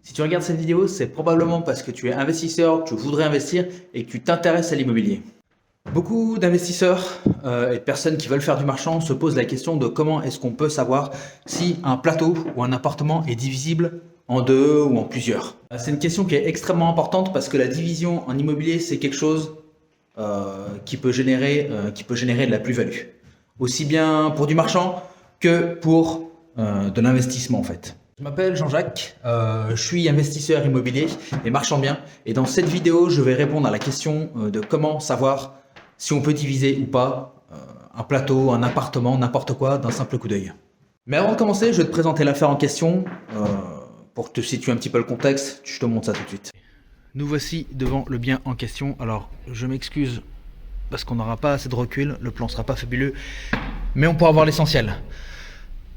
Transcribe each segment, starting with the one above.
Si tu regardes cette vidéo, c'est probablement parce que tu es investisseur, que tu voudrais investir et que tu t'intéresses à l'immobilier. Beaucoup d'investisseurs et de personnes qui veulent faire du marchand se posent la question de comment est-ce qu'on peut savoir si un plateau ou un appartement est divisible en deux ou en plusieurs. C'est une question qui est extrêmement importante parce que la division en immobilier, c'est quelque chose qui peut générer de la plus-value. Aussi bien pour du marchand que pour de l'investissement en fait. Je m'appelle Jean-Jacques, je suis investisseur immobilier et marchand bien. Et dans cette vidéo, je vais répondre à la question de comment savoir si on peut diviser ou pas un plateau, un appartement, n'importe quoi d'un simple coup d'œil. Mais avant de commencer, je vais te présenter l'affaire en question. Pour te situer un petit peu le contexte, je te montre ça tout de suite. Nous voici devant le bien en question. Alors, je m'excuse parce qu'on n'aura pas assez de recul, le plan sera pas fabuleux, mais on pourra voir l'essentiel.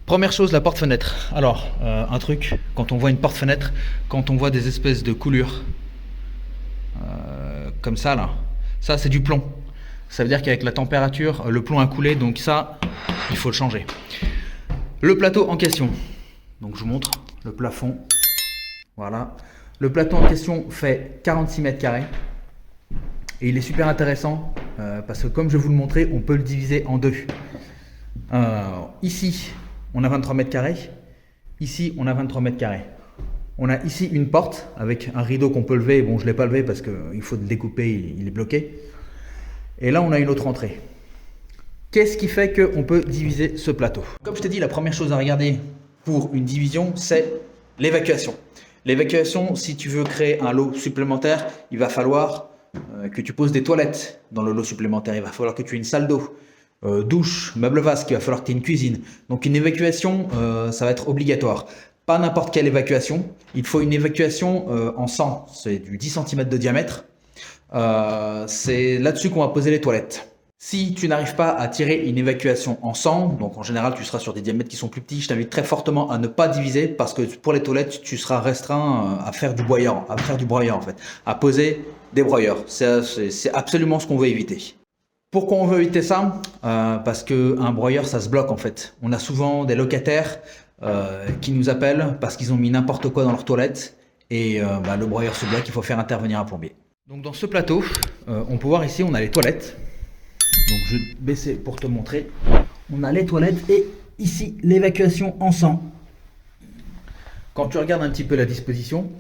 Première chose, la porte-fenêtre. Alors, un truc, quand on voit une porte-fenêtre, quand on voit des espèces de coulures, comme ça là, ça c'est du plomb. Ça veut dire qu'avec la température, le plomb a coulé, donc ça, il faut le changer. Le plateau en question. Donc je vous montre le plafond. Voilà. Le plateau en question fait 46 mètres carrés. Et il est super intéressant parce que comme je vais vous le montrer, on peut le diviser en deux. Ici, on a 23 mètres carrés. Ici, on a 23 mètres carrés. On a ici une porte avec un rideau qu'on peut lever. Bon, je ne l'ai pas levé parce qu'il faut le découper, il est bloqué. Et là, on a une autre entrée. Qu'est-ce qui fait qu'on peut diviser ce plateau? Comme je t'ai dit, la première chose à regarder pour une division, c'est l'évacuation. L'évacuation, si tu veux créer un lot supplémentaire, il va falloir que tu poses des toilettes dans le lot supplémentaire. Il va falloir que tu aies une salle d'eau. Douche, meuble vasque, il va falloir que tu aies une cuisine. Donc une évacuation, ça va être obligatoire. Pas n'importe quelle évacuation, il faut une évacuation en 100, c'est du 10 cm de diamètre. C'est là-dessus qu'on va poser les toilettes. Si tu n'arrives pas à tirer une évacuation en 100, donc en général tu seras sur des diamètres qui sont plus petits, je t'invite très fortement à ne pas diviser parce que pour les toilettes tu seras restreint à faire du broyeur, en fait, à poser des broyeurs. C'est absolument ce qu'on veut éviter. Pourquoi on veut éviter ça? Parce qu'un broyeur, ça se bloque en fait. On a souvent des locataires qui nous appellent parce qu'ils ont mis n'importe quoi dans leurs toilettes et le broyeur se bloque, il faut faire intervenir un plombier. Donc dans ce plateau, on peut voir ici, on a les toilettes. Donc je vais baisser pour te montrer. On a les toilettes et ici l'évacuation en sang. Quand tu regardes un petit peu la disposition,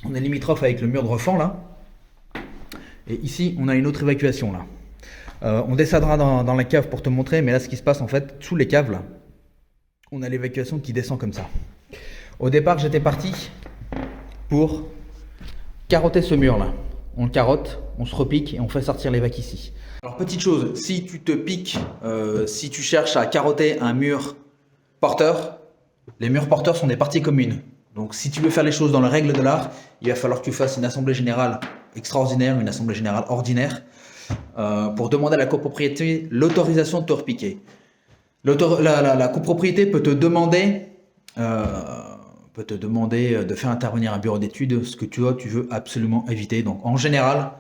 on est limitrophe avec le mur de refend là. Et ici, on a une autre évacuation là. On descendra dans la cave pour te montrer, mais là ce qui se passe en fait, sous les caves là, on a l'évacuation qui descend comme ça. Au départ, j'étais parti pour carotter ce mur là. On le carotte, on se repique et on fait sortir les vagues ici. Alors petite chose, si tu te piques, si tu cherches à carotter un mur porteur, les murs porteurs sont des parties communes. Donc si tu veux faire les choses dans les règles de l'art, il va falloir que tu fasses une assemblée générale extraordinaire, une assemblée générale ordinaire, pour demander à la copropriété l'autorisation de te repiquer. La copropriété peut te demander de faire intervenir un bureau d'études, ce que tu veux absolument éviter. Donc en général,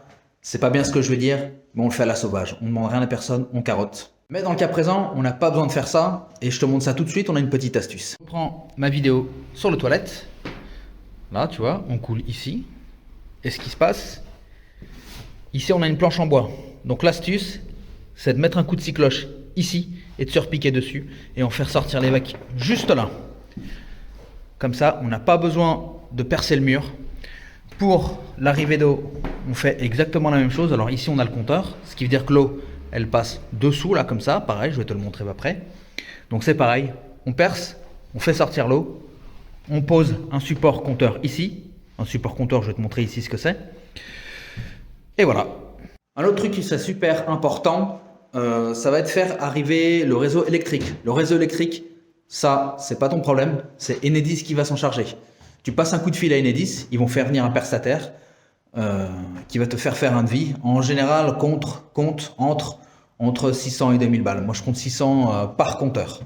c'est pas bien ce que je veux dire, mais on le fait à la sauvage. On ne demande rien à personne, on carotte. Mais dans le cas présent, on n'a pas besoin de faire ça, et je te montre ça tout de suite, on a une petite astuce. Je prends ma vidéo sur les toilettes. Là, tu vois, on coule ici. Et ce qui se passe, ici on a une planche en bois. Donc l'astuce, c'est de mettre un coup de scie-cloche ici et de se repiquer dessus et en faire sortir les vagues juste là. Comme ça, on n'a pas besoin de percer le mur. Pour l'arrivée d'eau, on fait exactement la même chose. Alors ici, on a le compteur, ce qui veut dire que l'eau, elle passe dessous, là, comme ça. Pareil, je vais te le montrer après. Donc c'est pareil, on perce, on fait sortir l'eau, on pose un support compteur ici. Un support compteur, je vais te montrer ici ce que c'est. Et voilà. Un autre truc qui serait super important, ça va être faire arriver le réseau électrique. Le réseau électrique, ça, c'est pas ton problème, c'est Enedis qui va s'en charger. Tu passes un coup de fil à Enedis, ils vont faire venir un prestataire qui va te faire un devis. En général, compte entre 600 et 2000 balles. Moi, je compte 600 par compteur.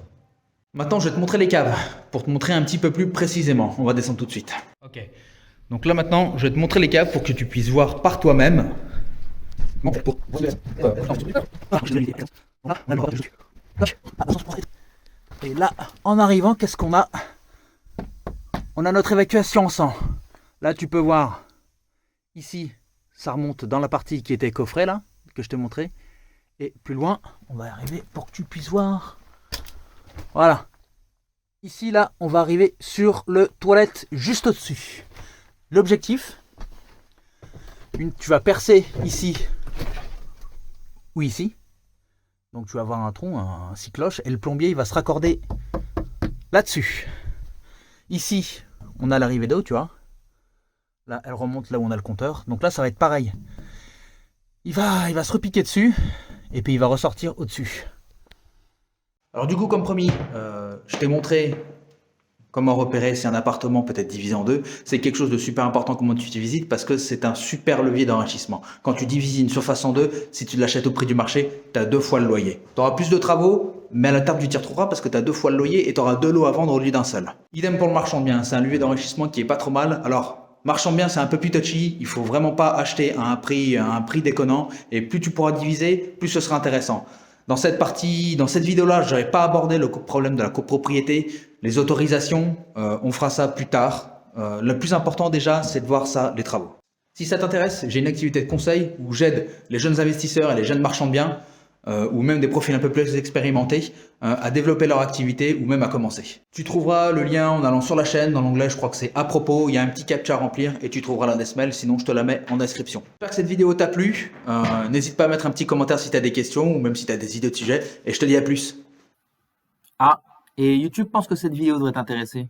Maintenant, je vais te montrer les caves pour te montrer un petit peu plus précisément. On va descendre tout de suite. Ok. Donc là, maintenant, je vais te montrer les caves pour que tu puisses voir par toi-même. Et là, en arrivant, qu'est-ce qu'on a? on a notre évacuation en sang. Là, tu peux voir, ici, ça remonte dans la partie qui était coffret, là, que je t'ai montré. Et plus loin, on va arriver pour que tu puisses voir. Voilà. Ici, là, on va arriver sur le toilette juste au-dessus. L'objectif, tu vas percer ici ou ici. Donc tu vas avoir un tronc, un cycloche, et le plombier il va se raccorder là-dessus. Ici, on a l'arrivée d'eau, tu vois. Là, elle remonte là où on a le compteur. Donc là, ça va être pareil. Il va se repiquer dessus, et puis il va ressortir au-dessus. Alors du coup, comme promis, je t'ai montré comment repérer si un appartement peut être divisé en deux. C'est quelque chose de super important comment tu te visites parce que c'est un super levier d'enrichissement. Quand tu divises une surface en deux, si tu l'achètes au prix du marché, tu as 2 fois le loyer. Tu auras plus de travaux, mais à la table tu t'y retrouveras parce que tu as 2 fois le loyer et tu auras 2 lots à vendre au lieu d'un seul. Idem pour le marchand de biens, c'est un levier d'enrichissement qui est pas trop mal. Alors, marchand de biens, c'est un peu plus touchy, il faut vraiment pas acheter à un prix déconnant et plus tu pourras diviser, plus ce sera intéressant. Dans cette vidéo-là, je n'avais pas abordé le problème de la copropriété, les autorisations, on fera ça plus tard. Le plus important déjà, c'est de voir ça, les travaux. Si ça t'intéresse, j'ai une activité de conseil où j'aide les jeunes investisseurs et les jeunes marchands de biens, ou même des profils un peu plus expérimentés, à développer leur activité ou même à commencer. Tu trouveras le lien en allant sur la chaîne, dans l'onglet je crois que c'est à propos, il y a un petit captcha à remplir et tu trouveras l'adresse mail, sinon je te la mets en description. J'espère que cette vidéo t'a plu, n'hésite pas à mettre un petit commentaire si tu as des questions ou même si tu as des idées de sujets et je te dis à plus. Ah, et YouTube pense que cette vidéo devrait t'intéresser.